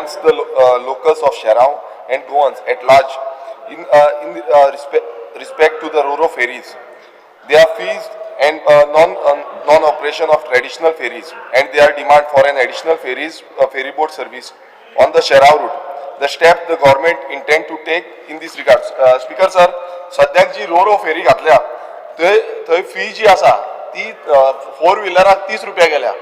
benefits the locals of Sharao and Goans at large in respect to the Ro-Ro ferries. Their fees and non-operation of traditional ferries and their demand for an additional ferry boat service on the Sharao route. The step the government intend to take in this regard. Speaker sir, सद्याक जी row फेरी घातल्या थंय fee जी आसा ती 4 व्हिलराक 30 रुपया गेल्या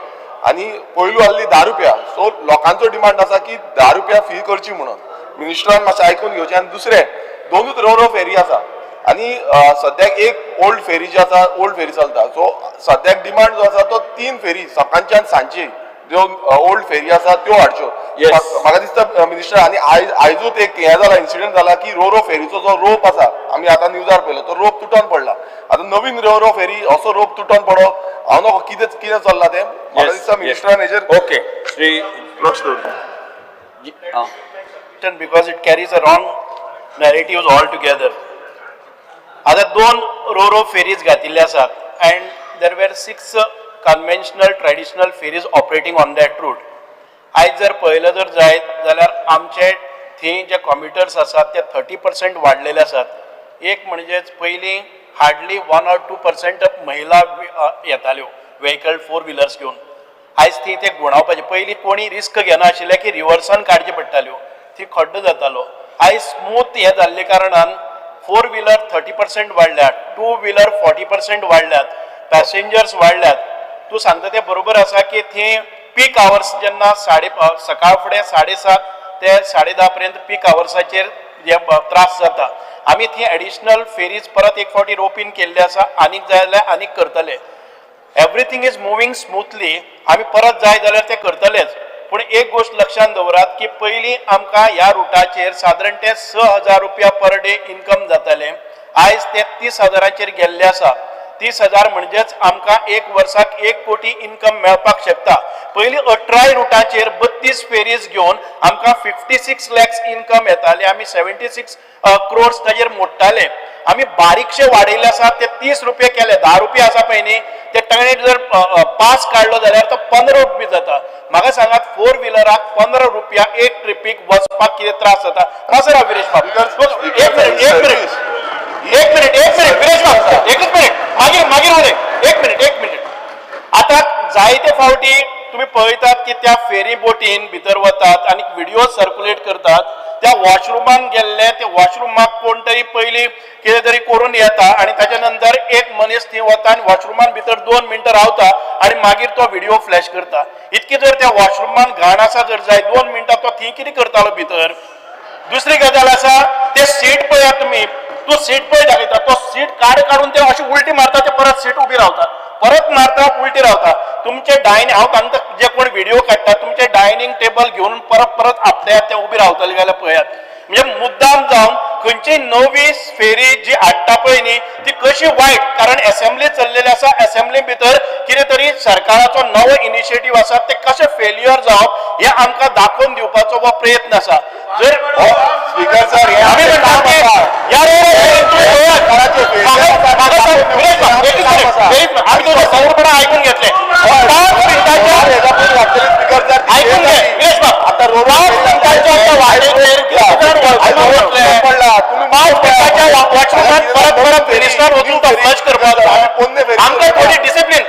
आणि पयलू आसली 10 रुपया. सो लोकांचो डिमांड आसा की 10 रुपया फी करची म्हणून. मिनिस्टरान मातशें आयकून घेवचें. आनी दुसरें दोनूच रो फेरी आसा आणि सद्याक एक ओल्ड फेरी जी आसा ओल्ड फेरी चलता. सो सद्याक डिमांड जो आसा तो 3 फेरी सकाळची आनी सांजची ज्यो ओल्ड फेरी आसा त्यो हाडच्यो. म्हाका दिसता मिनिस्टर आणि आयजूच एक हे जाला इन्सिडेंट जाला की रो फेरीचो जो रोप आसा आमी आतां न्यूजार पळयलो तो रोप तुटोन पडला. आतां नवीन रो फेरी असो रोप तुटोन पडो हांव नको कितें चल्ला तें. म्हाका दिसता मिनिस्टरान हेजेर ओके श्री लक्ष दवरचें. because it carries a wrong narratives altogether. आता 2 रो ferries घातिल्ले आसात and there were 6 conventional traditional ferries operating on that route. आज जर पळयलं जर जायत जाल्यार आमचे थंय जे कॉम्युटर्स आसात ते 30% वाडलेले आसात. एक म्हणजेच पयलीं हार्डली 1 or 2% महिला येताल्यो व्हेकल 4 व्हिलर्स घेवन. आयज थंय ते गुणावपाचे. पयलीं कोणी रिस्क घेनाशिल्ले की रिवर्सान काडचे पडटाल्यो, थंय खड्डो जातालो. आयज स्मूथ हे जाल्ले कारणान 4 व्हिलर 30% वाडल्यात, 2 व्हिलर 40% वाडल्यात, पॅसेंजर्स वाडल्यात. तूं सांगता ते बरोबर आसा की थंय पीक आवर्स जेन्ना सकाळ फुडें 7:30 ते 10:30 पर्यंत पीक आवर्साचेर जे त्रास जाता. आमी थंय एडिशनल फेरीज परत एक फावटी रोपीन केल्ले आसा. आनीक जाय जाल्यार आनीक करतले. Everything is moving smoothly. आमी परत जाय जाल्यार ते करतलेच. पूण एक गोष्ट लक्षांत दवरात की पयलीं आमकां ह्या रुटाचेर सादारण ते 6,000 रुपया पर डे इन्कम जातालें. आयज ते 30,000चेर गेल्ले आसा. 30,000 म्हणजेच आमकां एक वर्साक 1 कोटी इन्कम मेळपाक शकता. पयलीं 18 रुटाचेर 32 फेरीज घेवन आमकां 56 lakhs इन्कम येताले. आमी 76 crores ताजेर मोडटाले. आमी बारीकशे वाडयले आसा ते 30 रुपया केले. 10 रुपया आसा पळय न्ही ते ताणें जर पास काडलो जाल्यार तो 15 रुपया जाता. म्हाका सांगात 4 व्हिलराक 15 रुपया एक ट्रिपीक वचपाक कितें त्रास जाता. कसो विरेश बाबू एक मिनिट विरेश बाबू एकच मिनिट मागीर उलय. एक मिनिट आता जायते फावटी तुम्ही पळयतात की त्या फेरी बोटीन भितर वतात आणि व्हिडिओ सर्क्युलेट करतात. त्या वॉशरुमान गेल्ले ते वॉशरुमाक कोण तरी पयलीं कितें तरी करून येता आणि ताच्या नंतर एक मनीस थंय वता आनी वॉशरुमान भितर 2 मिनटां रावता आणि मागीर तो व्हिडिओ फ्लॅश करता. इतकी जर त्या वॉशरुमान घाण आसा जर जाय 2 मिनटां तो थंय कितें करतालो भितर. दुसरी गजाल आसा ते सीट पळयात तुमी. तो सीट पळय दाखयता तो सीट काडून ते अशी उलटी मारता ते परत सीट उबी रावतात. परत मारता उलटी रावता. तुमचे हांव सांगता जे कोण व्हिडिओ काडटा तुमचे डायनिंग टेबल घेवन परत आपल्या ते उबी रावतले जाल्यार पळयात. म्हणजे मुद्दाम जावन खंयची नवी फेरी जी हाडटा पळय न्ही ती कशी वायट. कारण असेंब्ली चल्लेली आसा. असेंब्ली भितर कितें तरी सरकाराचो नवो इनिशिएटीव आसा ते कशें फेल्युअर जावप हे आमकां दाखोवन दिवपाचो हो प्रयत्न आसा. जर स्पीकर सर आमी म्हणटा की आमी तो संपूर्ण ऐकून घेतले. ऐकून घे विरेश बाब. आता परत मिनिस्टर वचून तो फ्लश करपाक आमकां थोडी discipline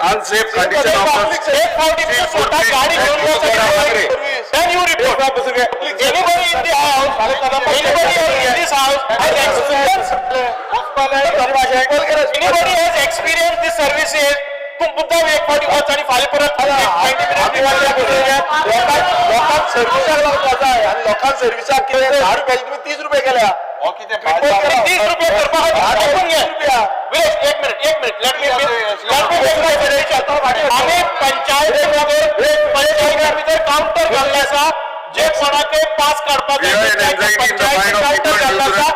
unsafe condition of the Then you report. Anybody in the house, anybody in this house has experience. Anybody has experienced these services. तुम मुद्दा एक पार्टी बहुत सारी फाइल परत लोकांक सर्व्हिसाक लागता जाय आनी लोकांक सर्व्हिसाक कितें 10 रुपयाची तुम्ही 30 रुपये केल्या 30 रुपये करपाक विलेज एक मिनिट लेट मी आम्ही पंचायतीमध्ये भितर काउंटर घाल्ले आसा जे कोणाक पास काडपाक काउंटर घाल्ला आसा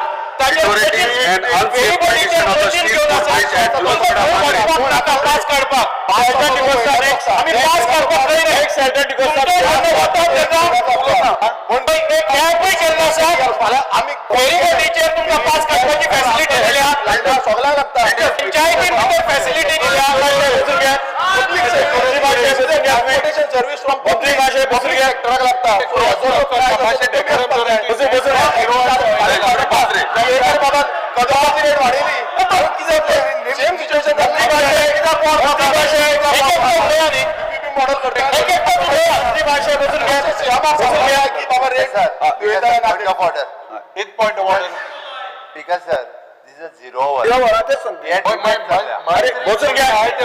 पास काडपाक आम्ही पास काडपाक केल्लो आसा आमी फेरीबोटीचेर तुमकां पास काडपाची फॅसिलिटी दिल्या सगळ्यांक लागता पंचायतीन भितर फॅसिलिटी दिल्या ट्रान्सपोर्टेशन सर्व्हिस फ्रॉम पब्लिक सेक्टराक लागता कदमाची रेट वाडयली सेम सिच्युएशन मॉडल करता की बाबा rate Eighth point of order. Speaker sir, this is a zero hour. Yet बसून घ्या आमका